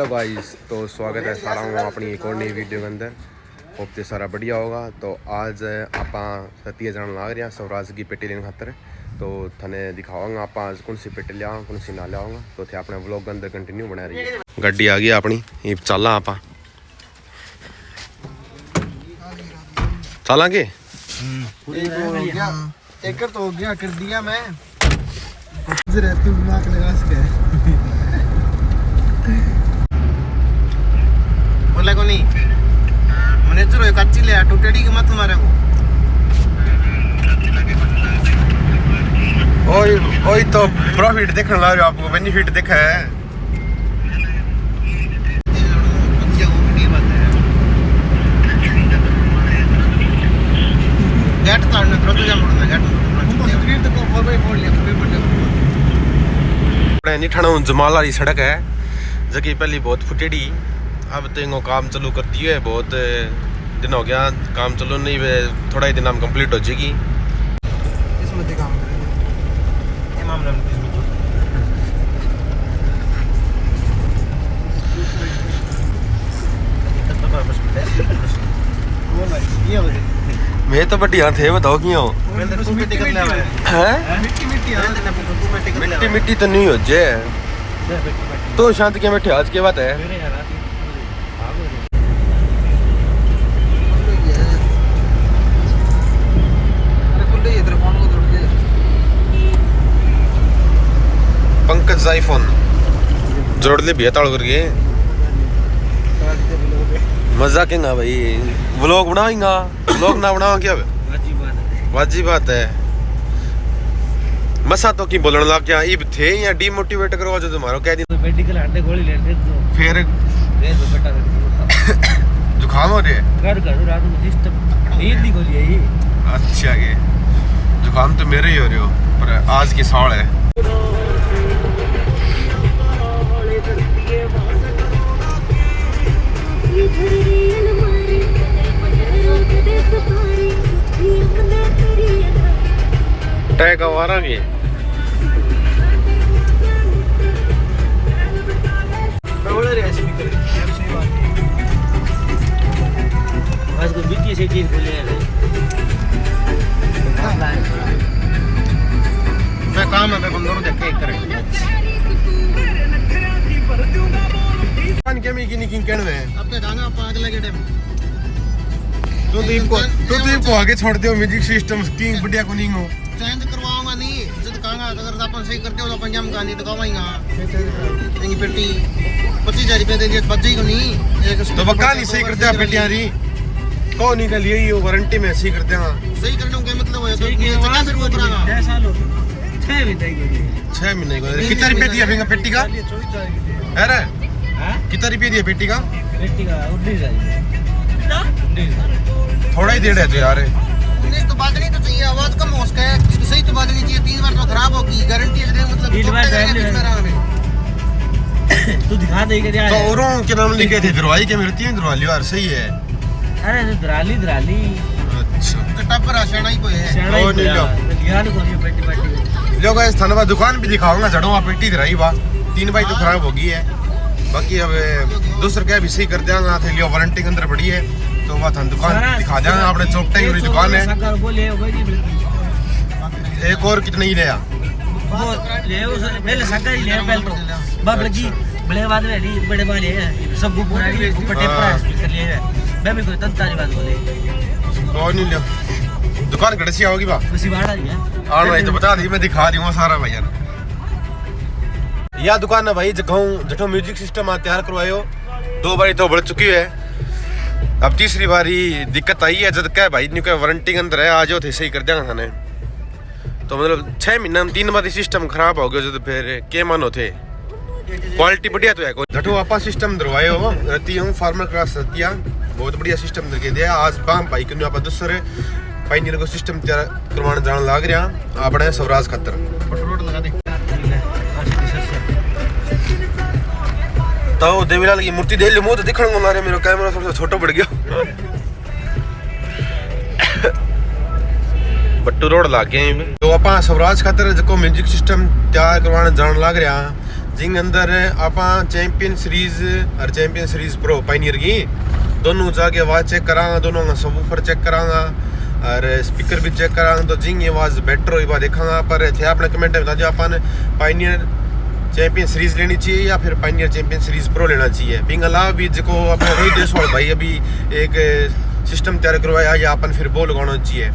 Hello guys, तो स्वागत है सारा हूँ अपनी एक और नई वीडियो के अंदर। होप तो सारा बढ़िया होगा। तो आज आप सतीय जान लग रहे हैं स्वराज की पेटी लेने खातर। तो थने दिखाऊंगा आप आज कौन सी पेटी लिया कौन सी ना लियाऊंगा। तो थे अपने व्लॉग के अंदर कंटिन्यू बना रही है। गड्डी आ गई अपनी, ये चला आप चला के एक तो हो गया कर दिया मैं जरा तू दिमाग लगा सके बोला को नहीं मैंने तो कच्ची ले टूटेड़ी के मत मारे को ओए तो प्रॉफिट देखने लग रहे हो, आपको बेनिफिट देखा है। गेट ताड़ने तो जा मुड़ना गेट हमको स्क्रीन तक फोर बाय फोर लिया फोर अपने निठाना जमाल वाली सड़क है जबकि पहली बहुत फुटेड़ी। अब तो इनको काम चालू कर दिए, बहुत दिन हो गया काम चालू नहीं, थोड़ा ही दिन हम कंप्लीट हो जाएगी। इसमें दिखा ये मामला में मैं तो बढ़िया थे, बताओ क्यों मिट्टी मिट्टी तो नहीं हो जे तो शांत के बैठे आज के बात है। पंकज आईफोन जोड़ ले भैया ताड़ करके मजा केगा भाई। व्लॉग बनाएगा व्लॉग ना बनाओ क्या वाजी बात है। मसा तो की बोलने लग क्या इब थे या डीमोटिवेट करो जो तुम्हारा कह दी मेडिकल हड्डे गोली ले फिर दे दो बेटा जुकाम हो रहे कर रात में सिस्टम नींद की गोली है ये। अच्छा के जुकाम तो मेरे ही हो रहे हो पर आज की साल है। टैग आवारा भी आज को बीटी से चीज बोले मैं काम है मैं बंदरों देख के करे पानी के में की निकिन कहने अपने गाना पाग लगे टाइम तो इनको आगे छोड़ दो म्यूजिक सिस्टम स्टिंग बढ़िया को नहीं हो चेंज करवाऊंगा नहीं जब कहूंगा अगर अपन सही करते हो तो अपन जम गानी तो गवाएंगा ये पेटी 25,000 रुपए दे दिए बच्चे को नहीं तो बका नहीं सही करते पेटियां री कौन नहीं का लिए ये वारंटी में सही करते हैं। सही करने का मतलब है तो ये चक्का से ऊपरागा 10 साल हो 6 महीने की 6 महीने को कितना रुपए दिया फिंगर पेटी का अरे हां कितना रुपए दिया पेटी का 19,000 थोड़ा ही देर है तो यार 19 तो बात नहीं तो चाहिए आवाज कम हो उसका सही तो बात नहीं चाहिए 3 बार तो खराब होगी गारंटी है मतलब 3 बार तू दिखा दे के तो औरों के नाम लिखे थे दरवाई के मिलती है दरवाली यार सही है। अरे तो दराली अच्छा तो टप्पर आशना ही कोई है शरणा ही लिया को ये पेटी पेटी लोग इस थाना दुकान भी दिखाऊंगा जड़ों आप पेटी धराई बा 3 बाई तो खराब होगी है। बाकी अब दूसरा क्या भी सही कर देंगे थे लियो वारंटी के अंदर पड़ी है तो वह थान दुकान दिखा देंगे अपने चौकटे की दुकान है। एक और कितने ही लिया ले उस पहले सगा ही ले पहले तो बाप लगी बड़े बाद में बड़े वाले हैं सब को पुरानी पटे प्राइस कर लिए मैं भी कोई तंतारी बात बोले तो नहीं लियो दुकान गड़सी आओगी बा उसी बाड़ा ही है आ रहा है तो बता दी मैं दिखा दूंगा सारा भैया यह दुकान है भाई जठो म्यूजिक सिस्टम तैयार करवायो 2 बारी तो बढ़ चुकी है। अब तीसरी बारी दिक्कत आई है जब क्या भाई नहीं क्या वारंटी के अंदर है आ जाओ थे सही कर देंगे खाने तो मतलब 6 महीने में 3 बारी सिस्टम खराब हो गया तो फिर के मानो थे क्वालिटी बढ़िया तो है जठो आपा सिस्टम दरवाए हो रहती हूँ फार्मर क्लास रहती है बहुत बढ़िया सिस्टम दे दिया आज बाम भाई क्यों आप दूसरे फाइनल को सिस्टम तैयार करवाने जाने लग रहा अपने स्वराज खतर लगा दे तो देवीलाल की मूर्ति देख लो मुंह तो दिखने को मारे मेरा कैमरा सबसे छोटा पड़ गया बट्टू रोड लाग गए तो आप स्वराज खातर जो म्यूजिक सिस्टम तैयार करवाने जान लग रहा जिंग अंदर आप चैंपियन सीरीज और चैंपियन सीरीज प्रो पाइनियर की दोनों जाके आवाज़ चेक करांगा, दोनों का सबवूफर चेक करांगा और स्पीकर भी चेक करांगा, तो जिंग आवाज़ बेटर हुई बात देखांगा। पर थे अपने कमेंट में बता दियो अपन पाइनियर चैंपियन सीरीज लेनी चाहिए या फिर पाइनियर चैंपियन सीरीज प्रो लेना चाहिए। बिंग अलावा भी जो अपने रोहित देशवाल भाई अभी एक सिस्टम तैयार करवाया या अपन फिर वो लगाना चाहिए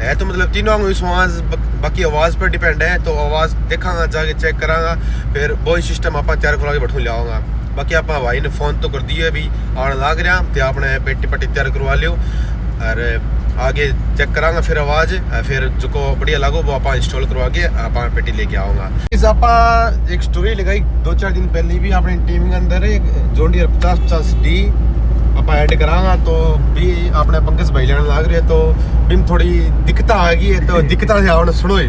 है। तो मतलब तीनों आवाज़ बाकी आवाज़ पर डिपेंड है, तो आवाज़ देखांगा जाके चेक करांगा, फिर वही सिस्टम आप तैयार करवा के बैठू ले आऊँगा। बाकी आप भाई ने फ़ोन तो कर दिए अभी आने लग रहा, तो आपने पेटी पट्टी तैयार करवा लियो और आगे चेक करांगा फिर आवाज़, फिर जो को बढ़िया लगो वो आप इंस्टॉल करवा के आप पेटी लेके आऊँगा। इस आप एक स्टोरी लगाई 2-4 दिन पहले भी अपनी टीम के अंदर एक जॉन डीयर 5050D आप ऐड करांगा, तो भी अपने पंकज भाई लेने लग रहे, तो भी थोड़ी दिक्कत आ गई है, तो दिक्कत से आपने सुनो ही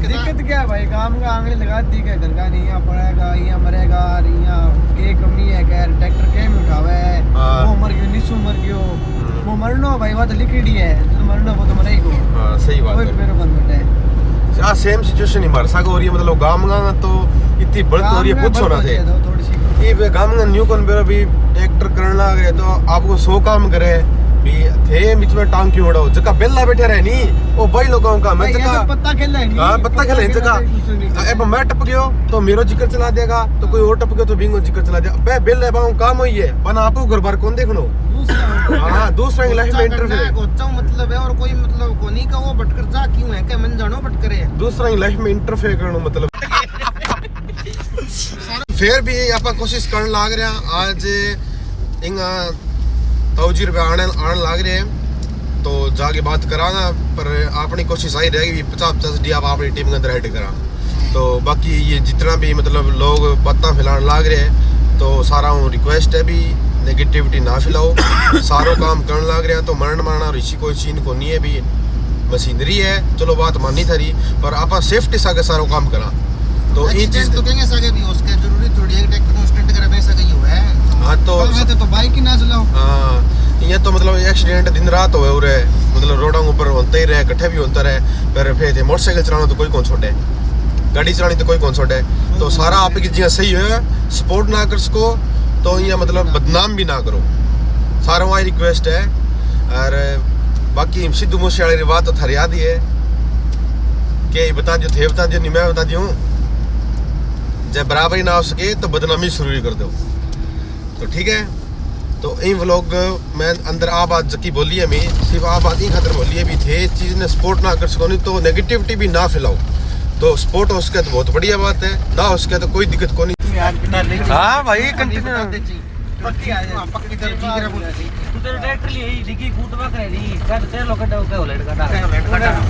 दिक्कत क्या है भाई, काम का आंगली लगा दी के घर का नहीं पड़ेगा, यहाँ मरेगा, यहाँ के कमी है, क्या ट्रैक्टर के में उठावे वो मर गयो, निशु मर गयो, वो मरनो भाई वो तो लिखी है, तो मरनो वो तो मरे ही को। हां सही बात है, मेरे बंद बैठे है आ सेम सिचुएशन ही मर सको, और ये मतलब गांव गांव तो इतनी बढ़त हो रही है, पूछो ना थे थोड़ी सी ये गांव में न्यू कौन बेरो भी ट्रैक्टर करने लग रहे, तो आपको 100 काम करे भी थे बीच में टांग क्यों उड़ाओ, जगह बेला बैठे रहे नहीं वो भाई लोगों का मैं जगह पत्ता खेल रहा है। हां पत्ता खेले जगह अब मैं टप गयो तो मेरो जिक्र चला देगा, तो कोई और टप गयो तो बिंगो जिक्र चला देगा। बे बेल बाऊ काम होई है बना आपको घर बार कौन देखनो। हां दूसरा की लाइफ में इंटरफेयर कोचा मतलब है, और कोई मतलब कोनी का वो भटकर जा क्यों है, क्या मन जानो भटकरे है, दूसरा की लाइफ में इंटरफेयर करनो मतलब फिर भी आप कोशिश करने लग रहे हैं। आज इंगा 1000 रुपये आने लग रहे हैं, तो जाके बात करांगा, पर अपनी कोशिश आई रहेगी 50-50D आप अपनी टीम के अंदर ऐड करा। तो बाकी ये जितना भी मतलब लोग बातें फैलाने लग रहे हैं, तो सारा रिक्वेस्ट है भी नेगेटिविटी ना फैलाओ, सारो काम करने लग रहे हैं, तो मरण मारना ऋषि कोई चीन को नहीं है भी मशीनरी है, चलो बात मानी थारी, पर आप सेफ्टी सागे सारो काम करा। तो ये चीज तो कहेंगे सके भी उसके जरूरी थोड़ी है ट्रैक्टर को स्टंट करे वैसा कहीं हुआ है। हां तो बाइक ही ना चलाओ। हां ये तो मतलब एक्सीडेंट दिन रात होए उरे, मतलब रोडों ऊपर होते ही रहे, इकट्ठे भी होता रहे, पर फिर मोटरसाइकिल चलाना तो कोई कौन छोड़े, गाड़ी चलानी तो कोई कौन छोड़े, तो सारा आपकी जिया सही है, सपोर्ट ना कर सको तो ये मतलब बदनाम भी ना करो, सारा वही रिक्वेस्ट है। और बाकी सिद्धू मूसे वाली बात तो थारी याद ही है कि बता दियो थे, बता दियो नहीं मैं बता दियो, जब बराबरी ना हो सके तो बदनामी शुरू कर दो, तो ठीक है। तो इन व्लॉग मैं अंदर आ बात जकी बोली है, मैं सिर्फ आ बात ही खातर बोली है भी थे चीज़ ने सपोर्ट ना कर सको, नहीं तो नेगेटिविटी भी ना फैलाओ, तो सपोर्ट हो सके तो बहुत बढ़िया बात है, ना हो सके तो कोई दिक्कत को नहीं। हाँ भाई कंटिन्यू पक्की कर ठीक है बोल तू तेरे ट्रैक्टर लिए ही डिग्गी कूट में करे नहीं कर तेरे लोग का क्या होलेट का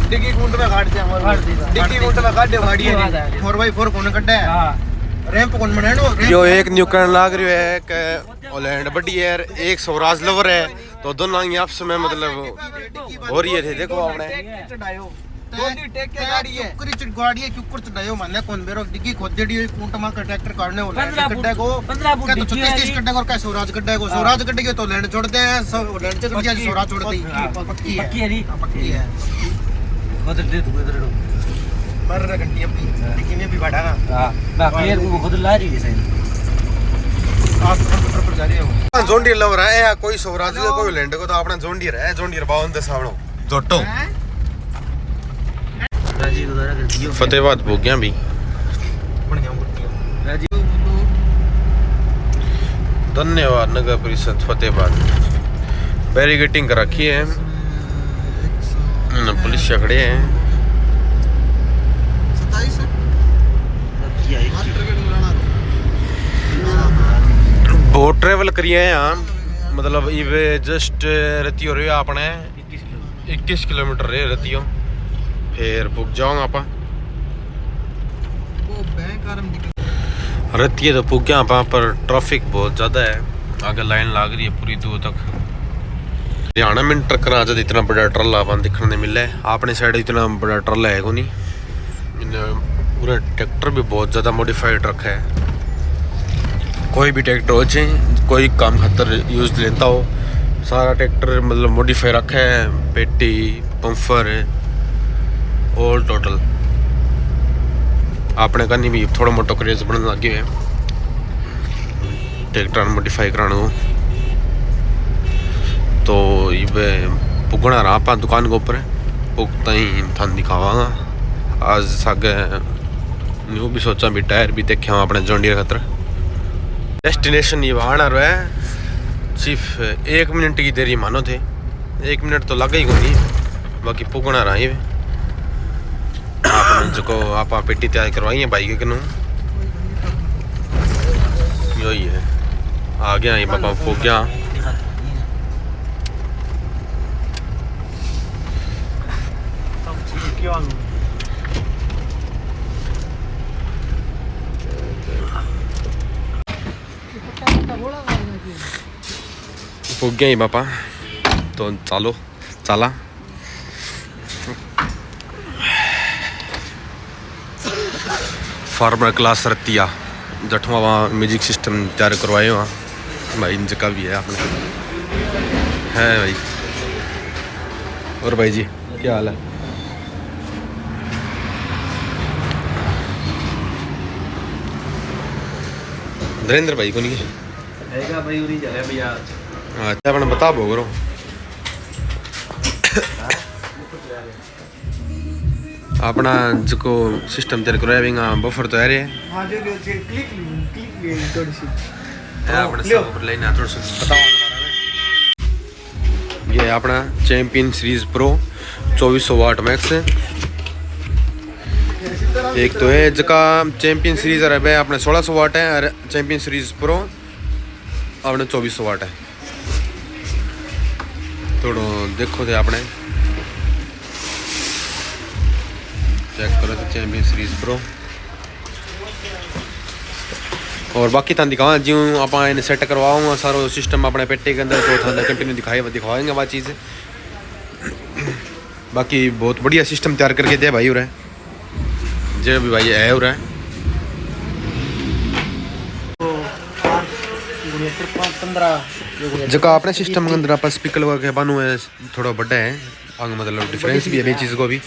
डिग्गी कुंड में काट दिया हमारे डिग्गी कुंड में काट दे गाड़ी है 4x4 कोने कड्डा है। हां रैंप कौन बनानो जो एक न्यू करन लाग रही है कि ओलैंड बड़ी है, एक स्वराज लवर है, तो दोनों ही आपस में मतलब हो रही है थे, देखो आपने चढ़ायो दोनी टेक के गाड़ी है कुकरी चढ़ गाड़ी है कुकर चढ़ायो माने कौन बेरो डिग्गी खोद देडी कुंट मार का ट्रैक्टर काटने वाला गड्ढे को 15 फुट 36 गड्ढे को का स्वराज गड्ढे को स्वराज गड्ढे के तो लैंड छोड़ते हैं, सब लैंड चढ़ गया स्वराज छोड़ दी पक्की है बदल दे तू इधर पर घंटी अपनी डिग्गी में भी बैठा ना। हां बाकी यार वो खुद ला रही है सही आप कंप्यूटर पर जा रही हो जोन डीर लवर है, कोई स्वराज का कोई लैंड को, तो अपना जोन डीर है, जोन डीर 52 सावणो जोटो राजी को दरा कर दियो फतेहाबाद भोगिया भी राजी धन्यवाद नगर परिषद फतेहाबाद बैरिकेटिंग कर रखी है, पुलिस खड़े हैं। 27 बहुत ट्रेवल करिए यहाँ, मतलब इवे जस्ट रती हो रही है अपने 21 किलोमीटर रहे रतियों, फिर पुग जाऊंगा आप रतिये तो पुग गया आप, पर ट्रैफिक बहुत ज़्यादा है, आगे लाइन लाग रही है पूरी दूर तक। हरियाणा में ट्रक आ जाता इतना बड़ा ट्रल आप दिखने नहीं मिला है, अपने साइड इतना बड़ा ट्रल है को नहीं, पूरा ट्रैक्टर भी बहुत ज़्यादा मॉडिफाइड ट्रक है, कोई भी ट्रैक्टर हो चाहे कोई काम खातर यूज लेता हो, सारा ट्रैक्टर मतलब मॉडिफाई रखा है, पेटी पंफर ऑल टोटल अपने कन्नी भी थोड़ा मोटा क्रेज बनने लगे हुए ट्रैक्टर मॉडिफाई कराने को। तो ये पुगना रहा आप दुकान के ऊपर पुगता ही थान दिखावागा आज सागे न्यू भी सोचा भी टायर भी देखे अपने जॉन्डियर खतर। डेस्टिनेशन ये आना रहा है सिर्फ 1 मिनट की देरी मानो थे 1 मिनट तो लगा ही को नहीं बाकी पुगना रहा है आपने जो आप पेटी तैयार करवाई है बाइक के यही है आ गया ये बाबा पुग गया। पुग गया ही बापा तो चलो चला फार्मर क्लास रतिया जठवा वहाँ म्यूजिक सिस्टम तैयार करवाए वहाँ भाई इनका भी है आपने है भाई। और भाई जी क्या हाल है? नरेंद्र भाई को नहीं है भाई उरी चले भैया। अच्छा अपने बता भोग रहा अपना जो सिस्टम तैयार करवाएगा बफर तो है हां जो क्लिक ले थोड़ी सी अपने सब ऊपर लेना थोड़ा सा बताओ ये अपना चैंपियन सीरीज प्रो 2400 वाट मैक्स है। एक तो है जका चैंपियन सीरीज है अपने 1600 वाट है और चैंपियन सीरीज प्रो अपने 2400 वाट है। थोड़ा देखो थे अपने चेक करो तो चैंपियन सीरीज प्रो और बाकी था दिखावा जो आप सेट करवाऊँगा सारो सिस्टम अपने पेटे के अंदर जो था कंटिन्यू दिखाएंगे वह चीज़। बाकी बहुत बढ़िया सिस्टम तैयार करके दे भाई हो रहा है जो भी भाई है हो रहा है। जगह अपने सिस्टम के अंदर आप स्पीकर लगा के बानू है थोड़ा बड़ा है आगे मतलब डिफरेंस भी है चीज़ को भी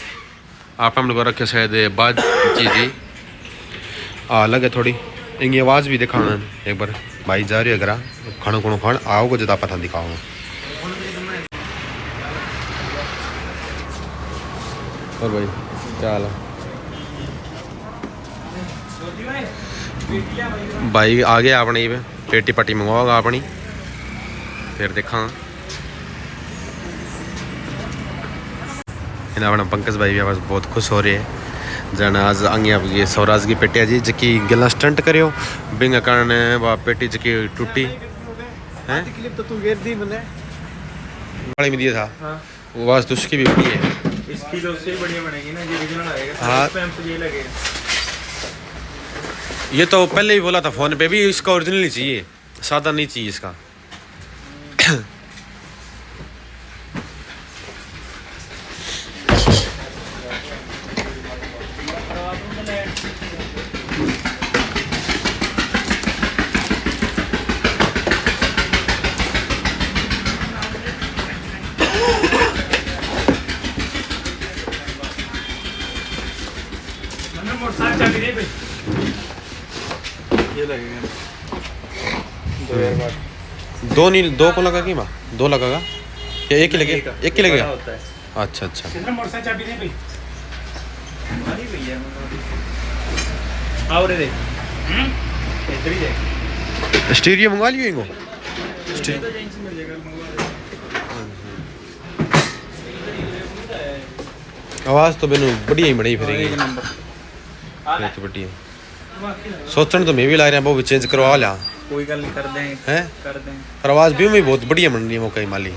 आप हम लोग रखे शायद बाद चीज़ ही अलग है थोड़ी इनकी आवाज़ भी दिखाना एक बार भाई जा रही है अगर खाना खुणो खान आओगे जब पता दिखाऊंगा। और भाई क्या हाल है भाई आ गया अपनी पेटी पट्टी मंगवाओगा अपनी फिर देखा अपना पंकज भाई भी बस बहुत खुश हो रहे हैं जन आज आगे ये स्वराज की पेटी जी जकी गला स्टंट करियो बिंग कारण वह पेटी जकी टूटी है क्लिप तो तू घेर दी मैंने वाली में दिया था। हाँ। वो आवाज़ तो उसकी भी बड़ी है इसकी तो उससे बढ़िया बनेगी ना जो ओरिजिनल आएगा हाँ। पे ये लगेगा। ये तो पहले ही बोला था फ़ोन पे भी इसका ओरिजिनल ही चाहिए सादा नहीं चाहिए इसका। ये लगेगा दो नहीं दो को लगा कि माँ दो लगेगा क्या एक ही लगेगा एक ही लगेगा होता है। अच्छा अच्छा कितना मोटरसाइकिल चाबी दे भाई हमारी भैया आओ रे दे इधर ही दे स्टीरियो मंगवा लियो इनको आवाज़ तो मैंने बढ़िया ही बढ़िया फिरेगी तो बढ़िया सोचने तो मैं भी ला रहा वो भी चेंज करवा लिया कोई गल नहीं कर दें हैं कर दें पर आवाज़ भी में बहुत बढ़िया बन रही है मौका माली।